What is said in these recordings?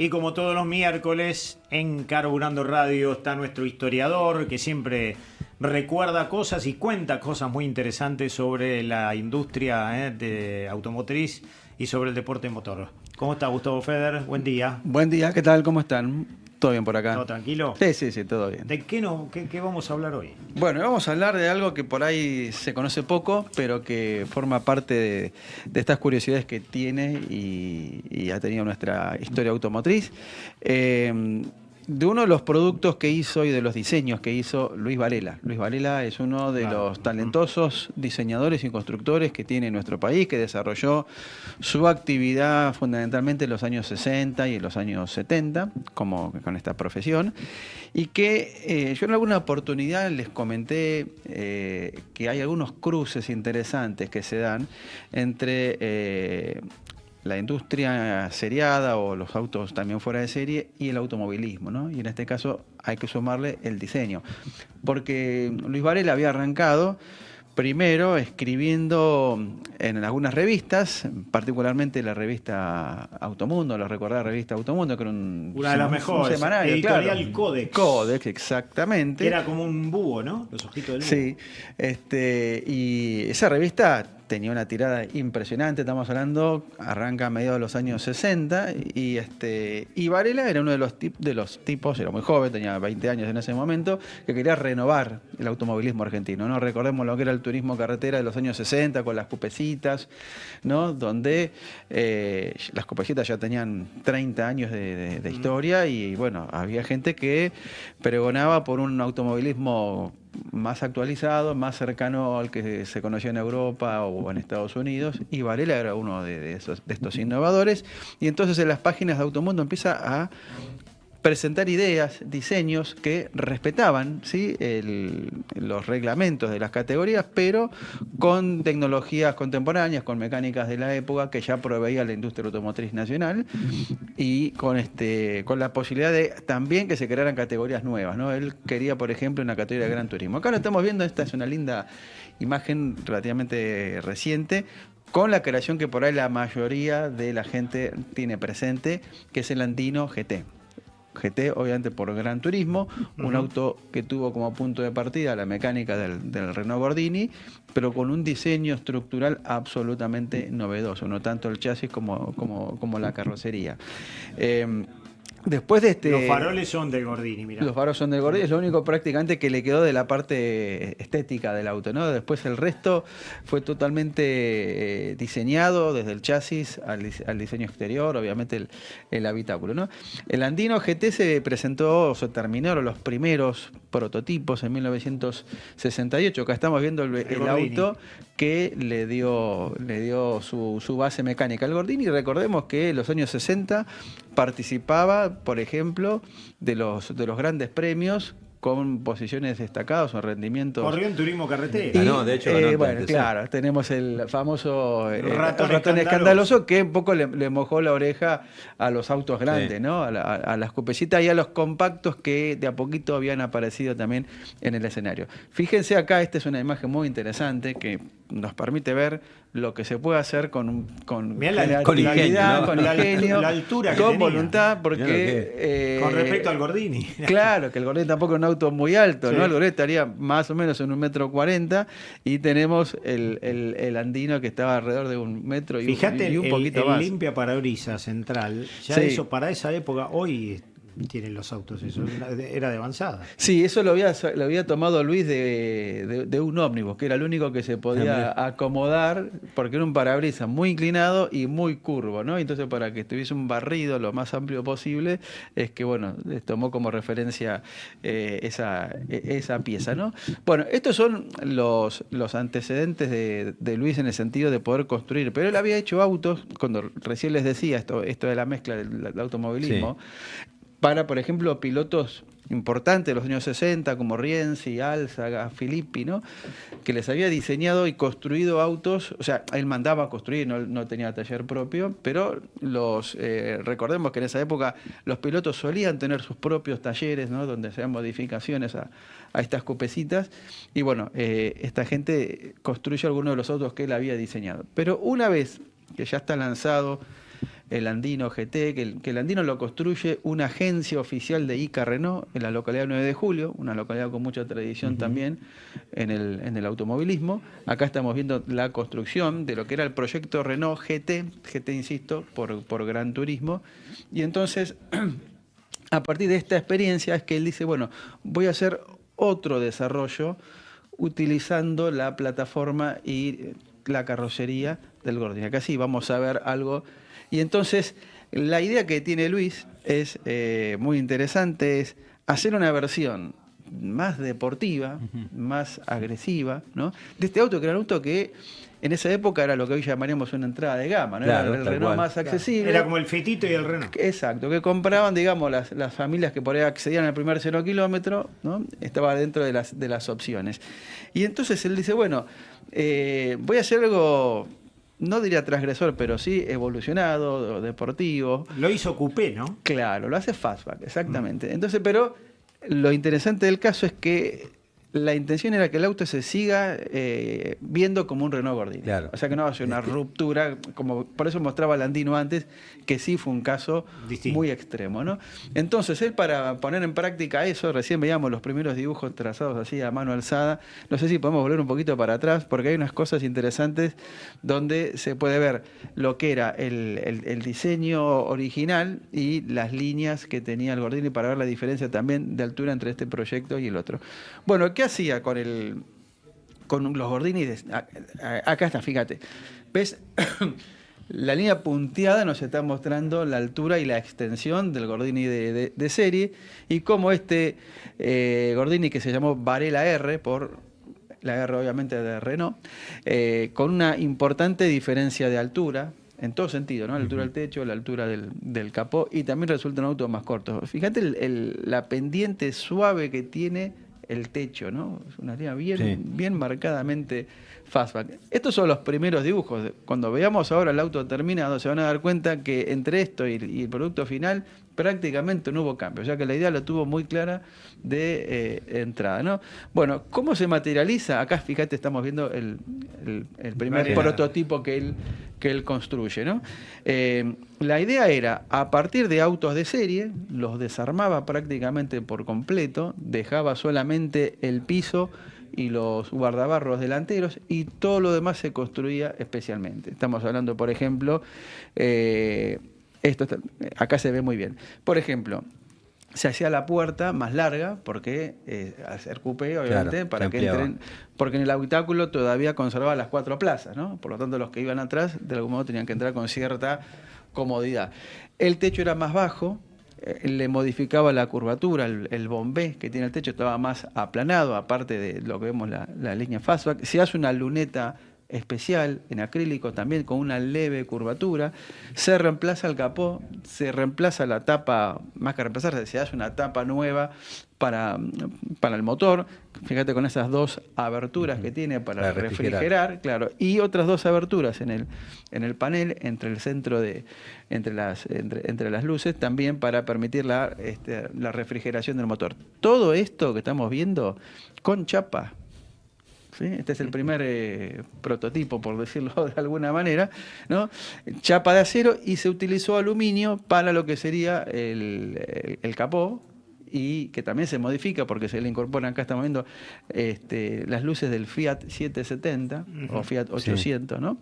Y como todos los miércoles, en Carburando Radio está nuestro historiador que siempre recuerda cosas y cuenta cosas muy interesantes sobre la industria de automotriz y sobre el deporte motor. ¿Cómo está Gustavo Feder? Buen día. Buen día, ¿qué tal? ¿Cómo están? ¿Todo bien por acá? ¿Todo tranquilo? Sí, todo bien. ¿De qué vamos a hablar hoy? Bueno, vamos a hablar de algo que por ahí se conoce poco, pero que forma parte de estas curiosidades que tiene y ha tenido nuestra historia automotriz. De uno de los productos que hizo y de los diseños que hizo Luis Varela. Luis Varela es uno de los talentosos diseñadores y constructores que tiene nuestro país, que desarrolló su actividad fundamentalmente en los años 60 y en los años 70, con esta profesión, y que yo en alguna oportunidad les comenté que hay algunos cruces interesantes que se dan entre la industria seriada o los autos también fuera de serie y el automovilismo, ¿no? Y en este caso hay que sumarle el diseño, porque Luis Varela había arrancado primero escribiendo en algunas revistas, particularmente la revista Automundo, lo recordás, la revista Automundo, que era una de las mejores, semanario, editorial, claro. Codex. Codex, exactamente. Era como un búho, ¿no? Los ojitos del búho. Sí, y esa revista tenía una tirada impresionante, estamos hablando, arranca a mediados de los años 60, y Varela era uno de los tipos, era muy joven, tenía 20 años en ese momento, que quería renovar el automovilismo argentino, ¿no? Recordemos lo que era el turismo carretera de los años 60 con las cupecitas, ¿no? Donde las cupecitas ya tenían 30 años de historia y bueno, había gente que pregonaba por un automovilismo más actualizado, más cercano al que se conoció en Europa o en Estados Unidos, y Varela era uno de estos innovadores, y entonces en las páginas de Automundo empieza a presentar ideas, diseños que respetaban, ¿sí?, los reglamentos de las categorías, pero con tecnologías contemporáneas, con mecánicas de la época que ya proveía la industria automotriz nacional y con la posibilidad de también que se crearan categorías nuevas, ¿no? Él quería, por ejemplo, una categoría de Gran Turismo. Acá lo estamos viendo, esta es una linda imagen relativamente reciente, con la creación que por ahí la mayoría de la gente tiene presente, que es el Andino GT. GT, obviamente por Gran Turismo, un auto que tuvo como punto de partida la mecánica del Renault Gordini, pero con un diseño estructural absolutamente novedoso, no tanto el chasis como la carrocería. Después de Los faroles son del Gordini, mirá. Los faros son del Gordini, es lo único prácticamente que le quedó de la parte estética del auto, ¿no? Después el resto fue totalmente diseñado, desde el chasis al diseño exterior, obviamente el habitáculo, ¿no? El Andino GT se terminaron los primeros prototipos en 1968. Acá estamos viendo el auto que le dio su base mecánica al Gordini. Y recordemos que en los años 60 participaba, por ejemplo, de los grandes premios con posiciones destacadas o rendimientos. Corrió en turismo carretera. No, de hecho, ganó bueno, antes, claro, tenemos el famoso ratón escandaloso que un poco le mojó la oreja a los autos grandes, sí, ¿no? A las cupecitas y a los compactos que de a poquito habían aparecido también en el escenario. Fíjense acá, esta es una imagen muy interesante que nos permite ver lo que se puede hacer con creatividad, ¿no? con ingenio, la altura que con tenía. voluntad, porque con respecto al Gordini. Claro, que el Gordini tampoco es un auto muy alto, Sí. ¿no? El Gordini estaría más o menos en 1,40 m y tenemos el Andino que estaba alrededor de 1 metro y un poquito el más. limpia parabrisas central, ya Sí. eso para esa época, hoy tienen los autos, eso era de avanzada. Sí, eso lo había tomado Luis de un ómnibus, que era el único que se podía acomodar, porque era un parabrisas muy inclinado y muy curvo, ¿no? Entonces, para que estuviese un barrido lo más amplio posible, es que, bueno, tomó como referencia esa pieza, ¿no? Bueno, estos son los antecedentes de Luis en el sentido de poder construir, pero él había hecho autos, cuando recién les decía esto de la mezcla del automovilismo, para, por ejemplo, pilotos importantes de los años 60, como Rienzi, Álzaga, Filippi, ¿no? Que les había diseñado y construido autos, o sea, él mandaba a construir, no tenía taller propio, pero recordemos que en esa época los pilotos solían tener sus propios talleres, ¿no? Donde hacían modificaciones a estas cupecitas, y bueno, esta gente construyó algunos de los autos que él había diseñado. Pero una vez que ya está lanzado el Andino GT, que el Andino lo construye una agencia oficial de ICA Renault en la localidad 9 de Julio, una localidad con mucha tradición también en el automovilismo. Acá estamos viendo la construcción de lo que era el proyecto Renault GT insisto, por Gran Turismo. Y entonces, a partir de esta experiencia es que él dice, bueno, voy a hacer otro desarrollo utilizando la plataforma y la carrocería del Gordini. Acá sí vamos a ver algo. Y entonces la idea que tiene Luis es muy interesante, es hacer una versión más deportiva, más agresiva, ¿no? De este auto, que era un auto que en esa época era lo que hoy llamaríamos una entrada de gama, ¿no? Claro, Era el Renault más accesible. Era como el Fetito y el Renault. Exacto, que compraban, digamos, las familias que por ahí accedían al primer 0 kilómetro, ¿no? Estaba dentro de las opciones. Y entonces él dice, bueno, voy a hacer algo, no diría transgresor, pero sí evolucionado, deportivo. Lo hizo Coupé, ¿no? Claro, lo hace Fastback, exactamente. Entonces, pero lo interesante del caso es que la intención era que el auto se siga viendo como un Renault Gordini. Claro. O sea, que no haya una ruptura, como por eso mostraba el Andino antes, que sí fue un caso distinto, muy extremo, ¿no? Entonces, él para poner en práctica eso, recién veíamos los primeros dibujos trazados así a mano alzada. No sé si podemos volver un poquito para atrás, porque hay unas cosas interesantes donde se puede ver lo que era el diseño original y las líneas que tenía el Gordini para ver la diferencia también de altura entre este proyecto y el otro. Bueno, ¿qué hacía con los Gordini? Acá está, fíjate. ¿Ves? La línea punteada nos está mostrando la altura y la extensión del Gordini de serie, y cómo este Gordini, que se llamó Varela R, por la R obviamente de Renault, con una importante diferencia de altura, en todo sentido, ¿no? La altura del techo, la altura del capó, y también resulta un auto más corto. Fíjate la pendiente suave que tiene el techo, ¿no? Es una línea bien marcadamente Fastback. Estos son los primeros dibujos. Cuando veamos ahora el auto terminado, se van a dar cuenta que entre esto y el producto final prácticamente no hubo cambio, ya que la idea la tuvo muy clara de entrada, ¿no? Bueno, ¿cómo se materializa? Acá, fíjate, estamos viendo el primer prototipo que él construye, ¿no? La idea era, a partir de autos de serie, los desarmaba prácticamente por completo, dejaba solamente el piso y los guardabarros delanteros, y todo lo demás se construía especialmente. Estamos hablando, por ejemplo, acá se ve muy bien. Por ejemplo, se hacía la puerta más larga, porque hacer coupé, obviamente, claro, para que entren, porque en el habitáculo todavía conservaba las 4 plazas, ¿no? Por lo tanto, los que iban atrás, de algún modo, tenían que entrar con cierta comodidad. El techo era más bajo, le modificaba la curvatura, el bombé que tiene el techo estaba más aplanado, aparte de lo que vemos la línea Fastback. Se hace una luneta especial en acrílico también con una leve curvatura, se reemplaza el capó, se reemplaza la tapa, más que reemplazarse, se hace una tapa nueva para el motor, fíjate, con esas 2 aberturas que tiene para refrigerar, claro, y otras 2 aberturas en el panel, entre el centro entre las luces, también para permitir la refrigeración del motor. Todo esto que estamos viendo con chapa. ¿Sí? Este es el primer prototipo, por decirlo de alguna manera, ¿no? Chapa de acero, y se utilizó aluminio para lo que sería el capó, y que también se modifica porque se le incorporan, acá estamos viendo las luces del Fiat 770 o Fiat 800, sí, ¿no?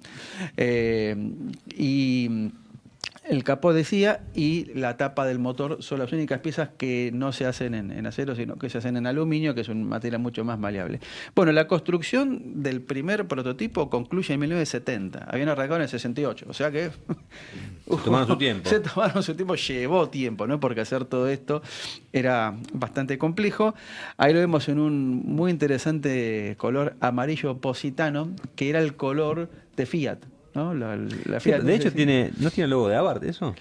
Y el capó, decía, y la tapa del motor son las únicas piezas que no se hacen en acero, sino que se hacen en aluminio, que es un material mucho más maleable. Bueno, la construcción del primer prototipo concluye en 1970. Habían arrancado en el 68, o sea que se tomaron su tiempo. Se tomaron su tiempo, llevó tiempo, ¿no? Porque hacer todo esto era bastante complejo. Ahí lo vemos en un muy interesante color amarillo positano, que era el color de Fiat, ¿no? La Fiat, de hecho, ¿no tiene el logo de Abarth eso?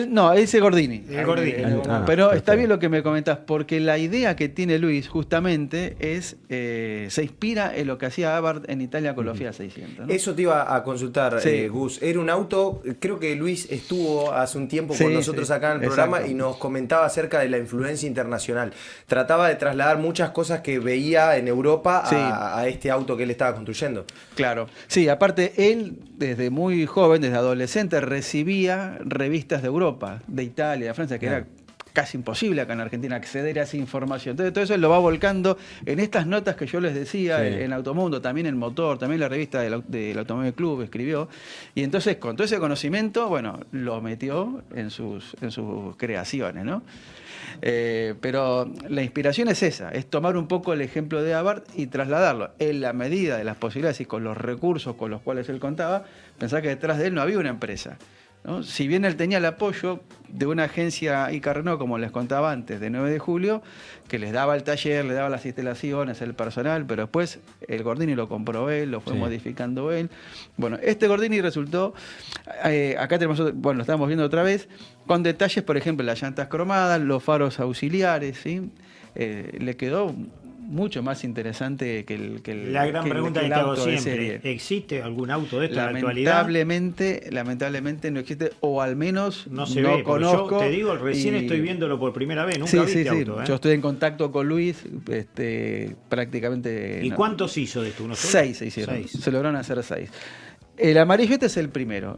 No, ese Gordini. El Gordini. Pero perfecto. Está bien lo que me comentás, porque la idea que tiene Luis justamente es, se inspira en lo que hacía Abarth en Italia con los Fiat 600, ¿no? Eso te iba a consultar, sí. Gus. Era un auto, creo que Luis estuvo hace un tiempo con nosotros acá en el programa, exacto, y nos comentaba acerca de la influencia internacional. Trataba de trasladar muchas cosas que veía en Europa a este auto que él estaba construyendo. Claro. Sí, aparte, él, desde muy joven, desde adolescente, recibía revistas de Europa, de Italia, de Francia, que era casi imposible acá en Argentina acceder a esa información. Entonces todo eso lo va volcando en estas notas que yo les decía, en Automundo, también en Motor, también la revista del Automóvil Club escribió. Y entonces con todo ese conocimiento, bueno, lo metió en sus creaciones, ¿no? Pero la inspiración es esa, es tomar un poco el ejemplo de Abarth y trasladarlo en la medida de las posibilidades y con los recursos con los cuales él contaba. Pensar que detrás de él no había una empresa, ¿no? Si bien él tenía el apoyo de una agencia Ica Renault, como les contaba antes, de 9 de julio, que les daba el taller, le daba las instalaciones, el personal, pero después el Gordini lo compró él, lo fue modificando él. Bueno, este Gordini resultó, acá tenemos, bueno, lo estamos viendo otra vez, con detalles, por ejemplo, las llantas cromadas, los faros auxiliares, ¿sí? Le quedó mucho más interesante que el La gran pregunta que hago auto de siempre, serie. ¿existe algún auto de esto en la actualidad? Lamentablemente no existe, o al menos No se no ve, porque conozco. yo te digo, recién estoy viéndolo por primera vez, nunca vi este auto. Yo estoy en contacto con Luis, prácticamente... ¿Y cuántos hizo de esto? ¿Uno solo? 6 se hicieron, se lograron hacer 6. El amarillo este es el primero.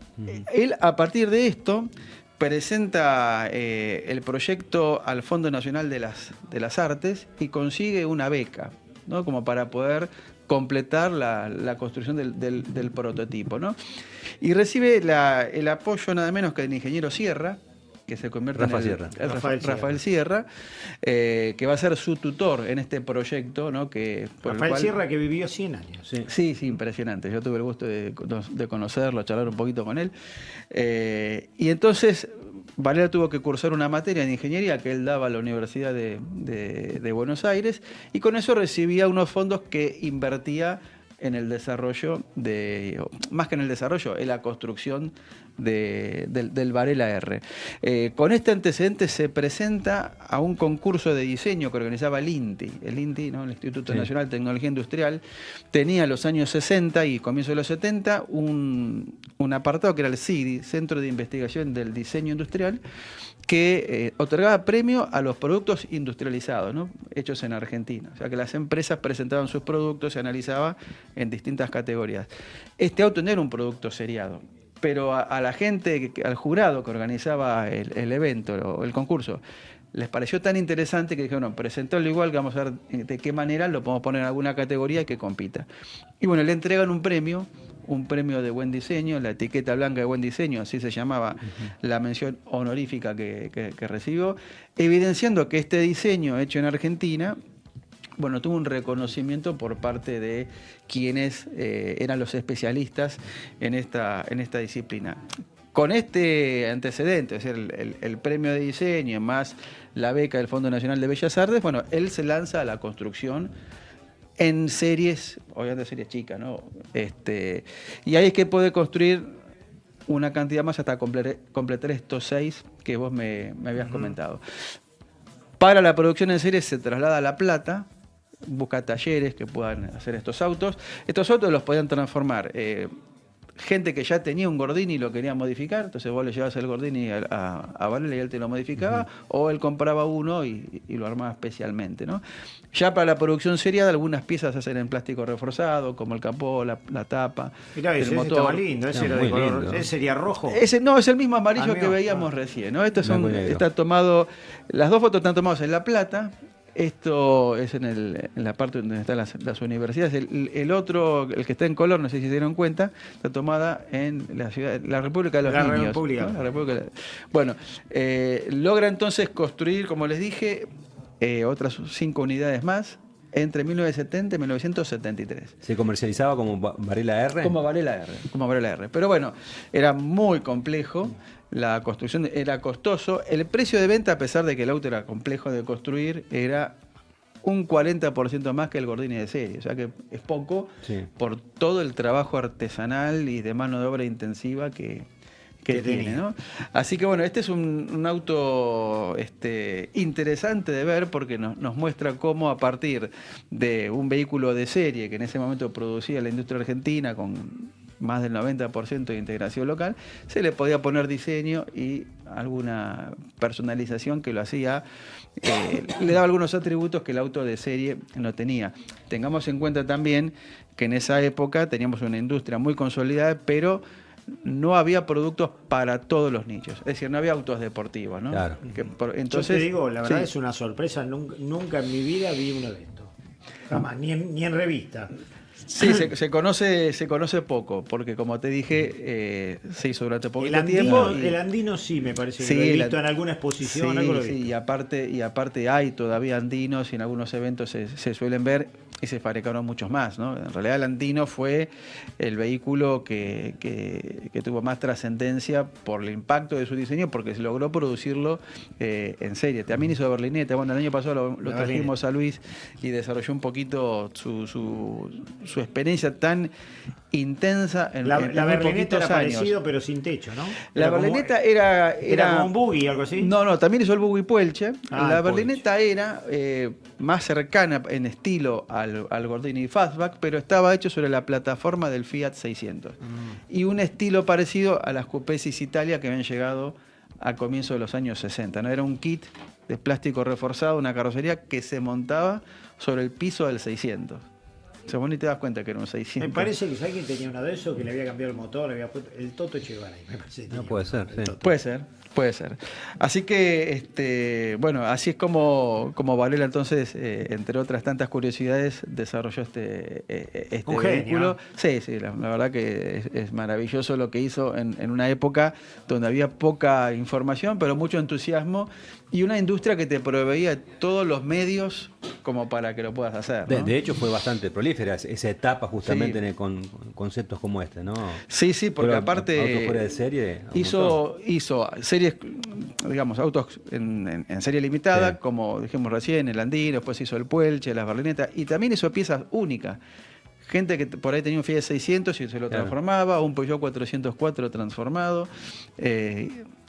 Él, a partir de esto, presenta el proyecto al Fondo Nacional de las Artes y consigue una beca, ¿no? Como para poder completar la construcción del prototipo, ¿no? Y recibe el apoyo nada menos que del ingeniero Sierra, que se convierte Rafael Sierra, que va a ser su tutor en este proyecto, ¿no? Rafael Sierra, que vivió 100 años. Sí, impresionante. Yo tuve el gusto de conocerlo, charlar un poquito con él. Y entonces Varela tuvo que cursar una materia de ingeniería que él daba a la Universidad de Buenos Aires, y con eso recibía unos fondos que invertía en el desarrollo más que en el desarrollo, en la construcción del Varela R. Con este antecedente se presenta a un concurso de diseño que organizaba el INTI. El INTI, ¿no? El Instituto Nacional de Tecnología Industrial, tenía en los años 60 y comienzo de los 70 un apartado que era el CIDI, Centro de Investigación del Diseño Industrial, que otorgaba premio a los productos industrializados, ¿no? Hechos en Argentina. O sea que las empresas presentaban sus productos, se analizaba en distintas categorías. Este auto no era un producto seriado, pero a la gente, al jurado que organizaba el evento o el concurso, les pareció tan interesante que dijeron, no, presentarlo igual, que vamos a ver de qué manera lo podemos poner en alguna categoría y que compita. Y bueno, le entregan un premio de buen diseño, la etiqueta blanca de buen diseño, así se llamaba la mención honorífica que recibió, evidenciando que este diseño hecho en Argentina, bueno, tuvo un reconocimiento por parte de quienes eran los especialistas en esta disciplina. Con este antecedente, es decir, el premio de diseño más la beca del Fondo Nacional de Bellas Artes, bueno, él se lanza a la construcción en series, obviamente series chicas, ¿no? Y ahí es que puede construir una cantidad más hasta completar estos 6 que vos me habías comentado. Para la producción en series se traslada a La Plata, busca talleres que puedan hacer estos autos. Estos autos los podían transformar gente que ya tenía un Gordini y lo quería modificar, entonces vos le llevabas el Gordini a Varela y él te lo modificaba, o él compraba uno y lo armaba especialmente, ¿no? Ya para la producción seriada, algunas piezas se hacen en plástico reforzado, como el capó, la tapa, mirá, el motor. Estaba lindo, ese era de color, lindo. ¿Ese sería rojo? No, es el mismo amarillo que veíamos recién, ¿no? Está tomado, las dos fotos están tomadas en La Plata. Esto es en la parte donde están las universidades. El otro, el que está en color, no sé si se dieron cuenta, está tomada en la República de los Niños. ¿No? La República. Bueno, logra entonces construir, como les dije, otras 5 unidades más entre 1970 y 1973. ¿Se comercializaba como Varela R? Como Varela R. Pero bueno, era muy complejo. La construcción era costoso. El precio de venta, a pesar de que el auto era complejo de construir, era un 40% más que el Gordini de serie. O sea que es poco por todo el trabajo artesanal y de mano de obra intensiva que tiene, ¿no? Así que bueno, este es un auto interesante de ver porque nos muestra cómo a partir de un vehículo de serie que en ese momento producía la industria argentina con más del 90% de integración local, se le podía poner diseño y alguna personalización que lo hacía, le daba algunos atributos que el auto de serie no tenía. Tengamos en cuenta también que en esa época teníamos una industria muy consolidada, pero no había productos para todos los nichos. Es decir, no había autos deportivos, ¿no? Claro. Entonces, yo te digo, la verdad sí. es una sorpresa. Nunca en mi vida vi uno de estos. Jamás, ni en revista. Sí, se conoce poco, porque como te dije, se hizo durante poquito tiempo. El andino sí me parece que Sí, lo he visto en alguna exposición. Sí, algo lo he sí, visto. y aparte hay todavía andinos y en algunos eventos se suelen ver y se fabricaron muchos más, ¿no? En realidad el andino fue el vehículo que tuvo más trascendencia por el impacto de su diseño, porque se logró producirlo en serie. También hizo berlineta. Bueno, el año pasado lo trajimos a Luis y desarrolló un poquito su experiencia tan intensa en La muy berlineta poquitos era años. parecido, pero sin techo, ¿no? La Era berlineta como, era como un buggy, algo así. No, también hizo el buggy Puelche. La El berlineta era más cercana en estilo al Gordini Fastback, pero estaba hecho sobre la plataforma del Fiat 600. Y un estilo parecido a las Coupés Italia que habían llegado a comienzos de los años 60, ¿no? Era un kit de plástico reforzado, una carrocería que se montaba sobre el piso del 600. O sea, vos ni te das cuenta que era un 600. Me parece que alguien tenía uno de esos que le había cambiado el motor, le había puesto el Toto Echevarri, me parece. que No tenía puede ser, el sí. Toto. Puede ser. Así que, bueno, así es como Varela entonces, entre otras tantas curiosidades, desarrolló este Un vehículo. genio. Sí, la verdad que es maravilloso lo que hizo en una época donde había poca información, pero mucho entusiasmo y una industria que te proveía todos los medios como para que lo puedas hacer, ¿no? De hecho, fue bastante prolífera esa etapa justamente Sí. con conceptos como este, ¿no? Sí, porque Pero aparte autos fuera de serie, un hizo series, digamos, autos en serie limitada, Sí. como dijimos recién, el Andino, después hizo el Puelche, las berlinetas, y también hizo piezas únicas. Gente que por ahí tenía un Fiat 600 y se lo transformaba, un Peugeot 404 transformado.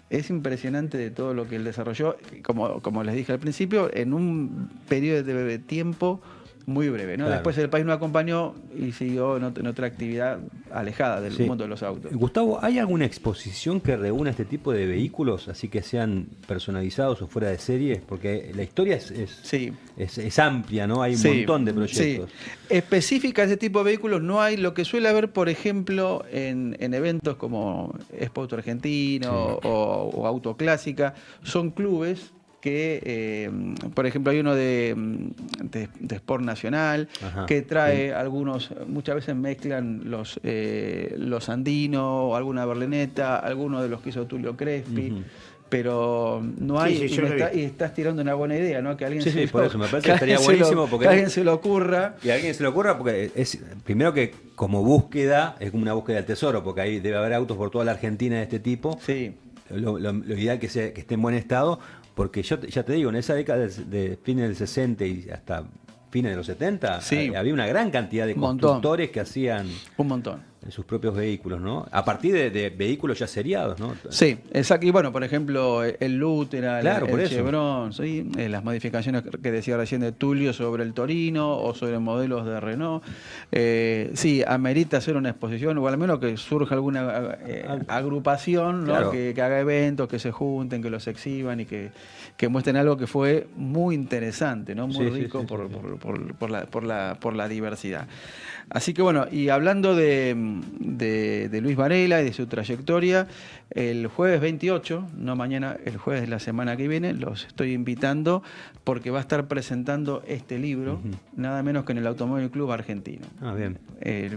Es impresionante de todo lo que él desarrolló, como les dije al principio, en un periodo de tiempo muy breve, ¿no? Claro. Después el país no acompañó y siguió en otra actividad alejada del Sí. mundo de los autos. Gustavo, ¿hay alguna exposición que reúna este tipo de vehículos, así que sean personalizados o fuera de serie? Porque la historia Sí. es amplia, ¿no? Hay un montón de proyectos. Sí. Específicas de este tipo de vehículos no hay. Lo que suele haber, por ejemplo, en eventos como Expo Auto Argentino o Auto Clásica, son clubes que, por ejemplo, hay uno de Sport Nacional, Ajá, que trae algunos, muchas veces mezclan los andinos, o alguna berlineta, algunos de los que hizo Tulio Crespi. Ujú. Pero no hay, Sí, yo lo he y estás tirando una buena idea, ¿no? Que alguien Sí, se por lo- eso me parece que que estaría alguien se lo- buenísimo, porque- que a alguien se le ocurra. Y a alguien se le ocurra porque es primero que como búsqueda, es como una búsqueda del tesoro, porque ahí debe haber autos por toda la Argentina de este tipo. Sí. Lo ideal que esté en buen estado, porque yo ya te digo, en esa década de fines del 60 y hasta fines de los 70, Sí. había una gran cantidad de Un montón. constructores que hacían Un montón. sus propios vehículos, ¿no? A partir de vehículos ya seriados, ¿no? Sí, exacto. Y bueno, por ejemplo, el Lutera, Claro, por el eso. Chevron, ¿sí? Las modificaciones que decía recién de Tulio sobre el Torino o sobre modelos de Renault. Sí, amerita hacer una exposición, o al menos que surja alguna agrupación, ¿no? Claro. Que haga eventos, que se junten, que los exhiban y que muestren algo que fue muy interesante, ¿no? Muy Sí, sí, rico sí, por, sí, sí. por la diversidad. Así que bueno, y hablando de Luis Varela y de su trayectoria, el jueves 28, no mañana, el jueves de la semana que viene, los estoy invitando porque va a estar presentando este libro, nada menos que en el Automóvil Club Argentino. Ah, bien. El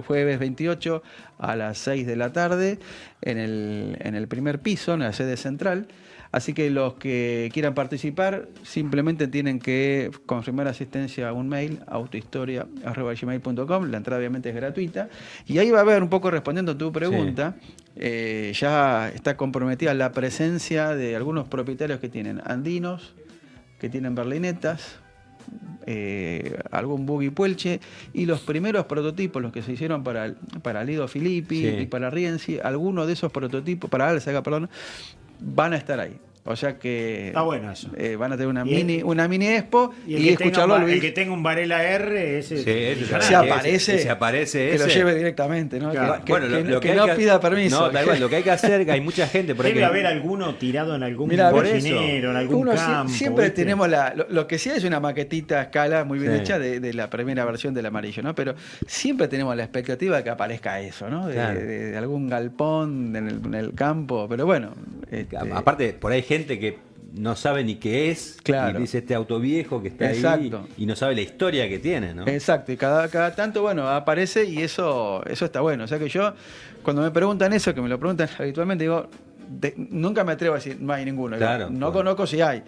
jueves 28 a las 6 de la tarde en el primer piso, en la sede central. Así que los que quieran participar simplemente tienen que confirmar asistencia a un mail, autohistoria@gmail.com. La entrada obviamente es gratuita. Y ahí va a haber, un poco respondiendo a tu pregunta, ya está comprometida la presencia de algunos propietarios que tienen andinos, que tienen berlinetas, algún buggy Puelche, y los primeros prototipos, los que se hicieron para Lido Filippi Sí. y para Rienzi, algunos de esos prototipos, para Alsaga, perdón, van a estar ahí. O sea que está bueno eso. van a tener una mini expo y escucharlo a Luis. El que tenga un Varela R, ese se aparece, que lo lleve directamente, ¿no? Claro. Que no pida permiso. No, tal cual, lo que hay que hacer, hay mucha gente por ahí. Debe haber alguno tirado en algún cocinero, en algún campo. Siempre tenemos lo que sí es una maquetita a escala muy bien hecha de la primera versión del amarillo, ¿no? Pero siempre tenemos la expectativa de que aparezca eso, ¿no? De algún galpón en el campo, pero bueno. Aparte, por ahí hay gente que no sabe ni qué es, y dice este auto viejo que está ahí y no sabe la historia que tiene, ¿no? Exacto, y cada tanto, bueno, aparece y eso está bueno. O sea que yo, cuando me preguntan eso, que me lo preguntan habitualmente, digo, nunca me atrevo a decir, no hay ninguno. Claro, no conozco si hay.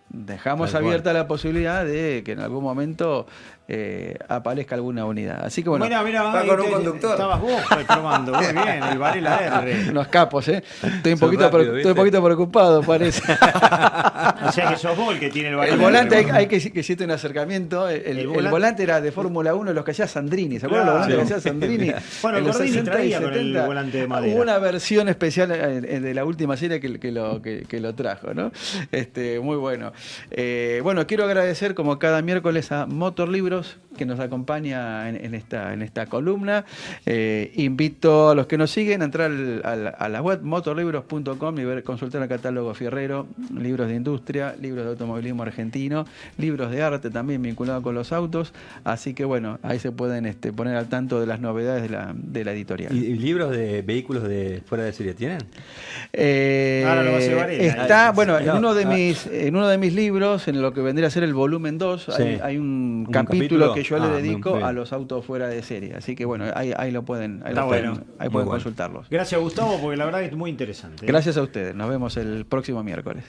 Dejamos abierta la posibilidad de que en algún momento aparezca alguna unidad. Así que bueno. Mira, va con un conductor. Estabas vos probando, muy bien, el Varela R. Unos capos, Estoy un poquito preocupado, parece. O sea que sos vos el que tiene el Varela. El volante hay que hiciste un acercamiento. El volante era de Fórmula 1, los que hacía Sandrini. ¿Se acuerdan los volantes que hacía Sandrini? Bueno, Gordini traía con el volante de madera. Hubo una versión especial de la última serie que lo trajo, ¿no? Muy bueno. Bueno, quiero agradecer como cada miércoles a Motor Libros que nos acompaña en esta columna. Invito a los que nos siguen a entrar a la web motorlibros.com y consultar el catálogo fierrero, libros de industria, libros de automovilismo argentino, libros de arte también vinculados con los autos. Así que bueno, ahí se pueden poner al tanto de las novedades de la editorial. ¿Y libros de vehículos de fuera de serie tienen? Ahora lo va a llevar él. Está, bueno, en uno de mis libros, en lo que vendría a ser el volumen 2, hay un capítulo que yo le dedico a los autos fuera de serie. Así que bueno, ahí lo pueden, pueden consultarlos. Gracias, Gustavo, porque la verdad es muy interesante. Gracias a ustedes. Nos vemos el próximo miércoles.